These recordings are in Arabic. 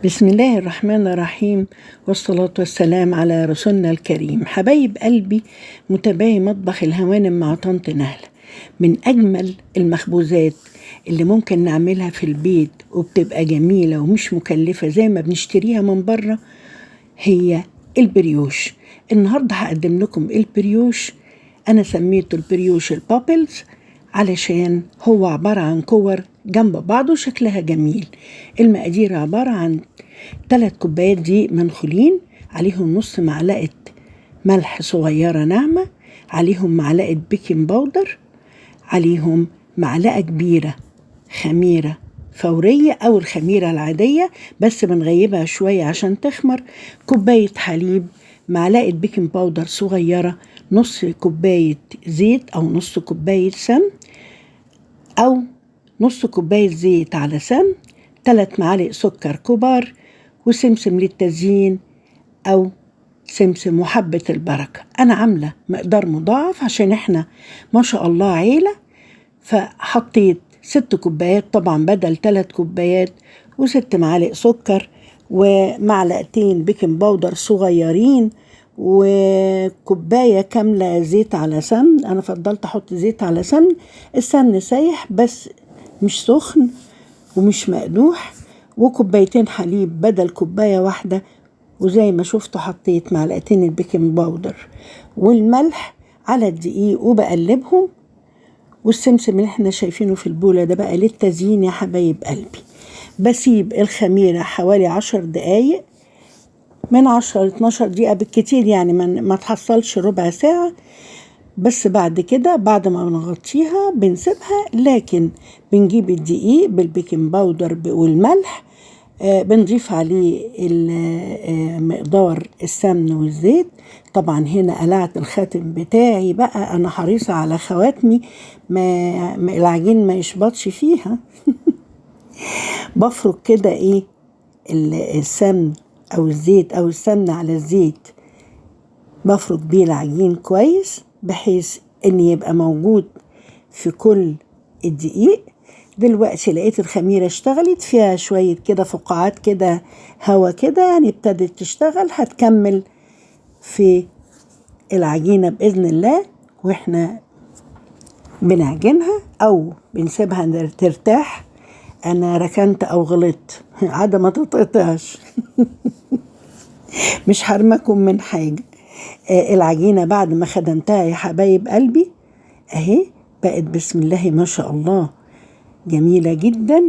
بسم الله الرحمن الرحيم، والصلاة والسلام على رسولنا الكريم. حبايب قلبي، متابعي مطبخ الهوانم مع طنط نهلة، من أجمل المخبوزات اللي ممكن نعملها في البيت وبتبقى جميلة ومش مكلفة زي ما بنشتريها من بره هي البريوش. النهاردة هقدم لكم البريوش. أنا سميته البريوش البابلز علشان هو عبارة عن كور جنب بعض وشكلها جميل. المقادير عبارة عن 3 كوبايات دقيق منخولين، عليهم نص معلقة ملح صغيرة ناعمة، عليهم معلقة بيكنج باودر، عليهم معلقة كبيرة خميرة فورية أو الخميرة العادية بس بنغيبها شوية عشان تخمر، كوباية حليب، معلقة بيكنج باودر صغيرة، نص كوباية زيت أو نص كوباية سمن أو نص كوباية زيت على سمن، 3 معالق سكر كبار، وسمسم للتزيين أو سمسم وحبة البركة. أنا عاملة مقدار مضاعف عشان إحنا ما شاء الله عيلة، فحطيت 6 كوبايات طبعا بدل 3 كوبايات، و6 معالق سكر، ومعلقتين بيكنج باودر صغيرين، وكوباية كاملة زيت على سمن. أنا فضلت أحط زيت على سمن، السمن سايح بس مش سخن ومش مقدوح، وكوبايتين حليب بدل كوباية واحدة، وزي ما شفتوا حطيت معلقتين البيكنج باودر والملح على الدقيق وبقلبهم، والسمسم اللي احنا شايفينه في البولة ده بقى للتزيين يا حبايب قلبي. بسيب الخميرة حوالي 10 دقايق، من 10 ل 12 دقيقة بالكتير، يعني ما تحصلش ربع ساعة. بس بعد كده بعد ما بنغطيها بنسيبها، لكن بنجيب الدقيق بالبيكنج باودر والملح، بنضيف عليه مقدار السمن والزيت. طبعا هنا قلعت الخاتم بتاعي بقى، انا حريصة على خواتمي ما العجين ما يشبطش فيها. بفرك كده السمن او الزيت او السمن على الزيت، بفرك بيه العجين كويس بحيث ان يبقى موجود في كل الدقيق. دلوقتي لقيت الخميرة اشتغلت فيها شوية كده فقاعات كده هوا كده، يعني ابتدت تشتغل، هتكمل في العجينة بإذن الله واحنا بنعجنها أو بنسيبها ترتاح. أنا ركنت أو غلطت عادة ما تتقطعش. مش حرمكم من حاجة. العجينة بعد ما خدمتها يا حبايب قلبي اهي بقت بسم الله ما شاء الله جميلة جدا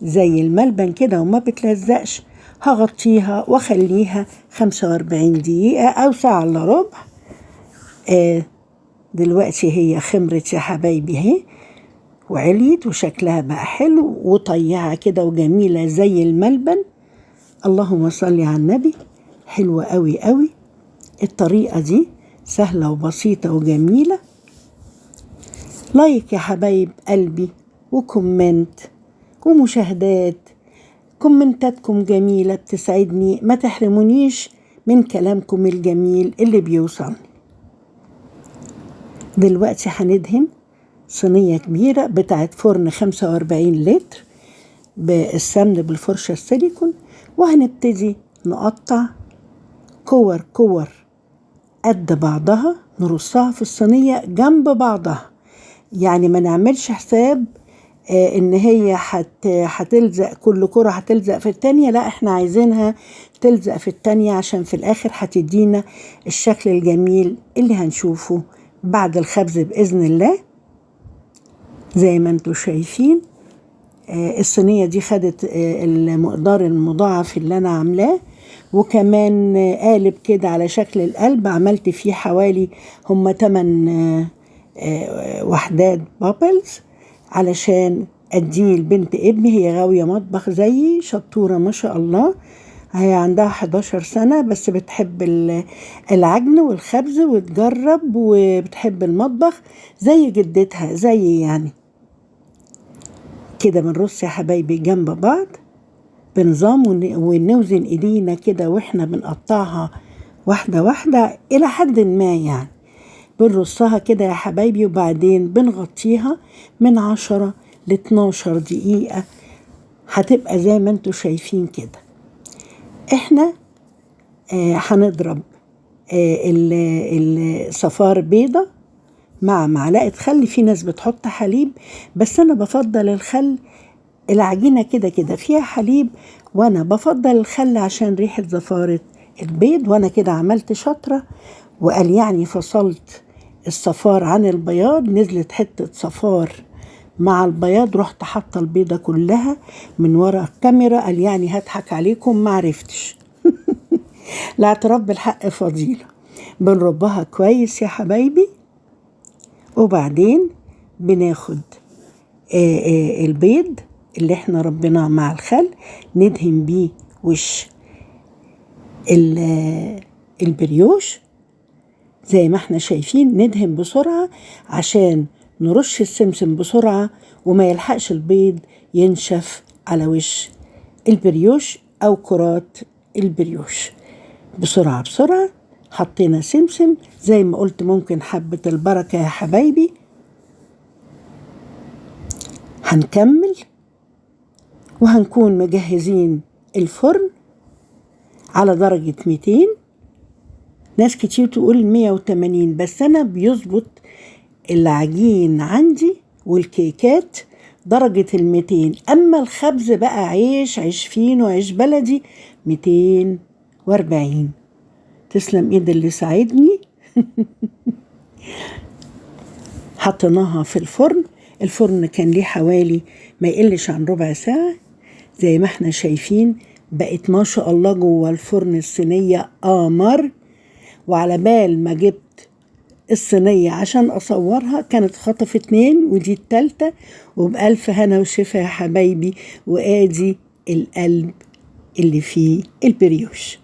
زي الملبن كده وما بتلزقش. هغطيها واخليها 45 دقيقة او ساعة الا ربع. دلوقتي هي خمرت يا حبايبي اهي، وعليت وشكلها بقى حلو وطيعة كده وجميلة زي الملبن. اللهم صل على النبي. حلوة قوي قوي الطريقة دي، سهلة وبسيطة وجميلة. لايك يا حبايب قلبي، وكومنت ومشاهدات، كومنتاتكم جميلة بتسعدني، ما تحرمونيش من كلامكم الجميل اللي بيوصلني. دلوقتي هندهن صينية كبيرة بتاعت فرن 45 لتر بالسمن بالفرشة السيليكون، وهنبتدي نقطع كور قد بعضها، نرصها في الصينية جنب بعضها، يعني ما نعملش حساب ان هي هتلزق كل كرة هتلزق في التانية، لا احنا عايزينها تلزق في التانية عشان في الاخر هتدينا الشكل الجميل اللي هنشوفه بعد الخبز بإذن الله. زي ما انتوا شايفين الصينية دي خدت المقدار المضاعف اللي انا عاملاه، وكمان قالب كده على شكل القلب عملت فيه حوالي هم 8 وحدات بابلز علشان اديه لبنت ابني، هي غاوية مطبخ زيي شطورة ما شاء الله. هي عندها 11 سنة بس بتحب العجن والخبز وتجرب وبتحب المطبخ زي جدتها زي يعني كده. بنرص يا حبايبي جنب بعض بنظام ونوزن ايدينا كده واحنا بنقطعها واحدة واحدة الى حد ما، يعني بنرصها كده يا حبايبي، وبعدين بنغطيها من 10 ل 12 دقيقة، هتبقى زي ما انتوا شايفين كده. احنا هنضرب الصفار بيضة مع معلقة خل. في ناس بتحط حليب، بس أنا بفضل الخل. العجينة كده كده فيها حليب، وأنا بفضل الخل عشان ريحة زفارة البيض. وأنا كده عملت شطرة، وقال يعني فصلت الصفار عن البياض، نزلت حتة صفار مع البياض، رحت حاطة البيضة كلها من ورا الكاميرا. قال يعني هضحك عليكم، معرفتش. الاعتراف بالحق فضيلة. بنربها كويس يا حبايبي، وبعدين بناخد البيض اللي احنا ربيناه مع الخل، ندهن بيه وش البريوش زي ما احنا شايفين. ندهن بسرعة عشان نرش السمسم بسرعة، وما يلحقش البيض ينشف على وش البريوش أو كرات البريوش. بسرعة بسرعة حطينا سمسم زي ما قلت، ممكن حبة البركة يا حبايبي. هنكمل وهنكون مجهزين الفرن على درجة 200. ناس كتير تقول 180، بس أنا بيظبط العجين عندي والكيكات درجة 200. أما الخبز بقى عيش فينو، عيش بلدي، 240. تسلم ايد اللي ساعدني. حطيناها في الفرن. الفرن كان ليه حوالي ما يقلش عن ربع ساعة. زي ما احنا شايفين بقت ما شاء الله جوه الفرن الصينية قمر. وعلى بال ما جبت الصينية عشان أصورها كانت خطف 2، ودي التالتة. وبألف هنا وشفا يا حبايبي. وآدي القلب اللي فيه البريوش.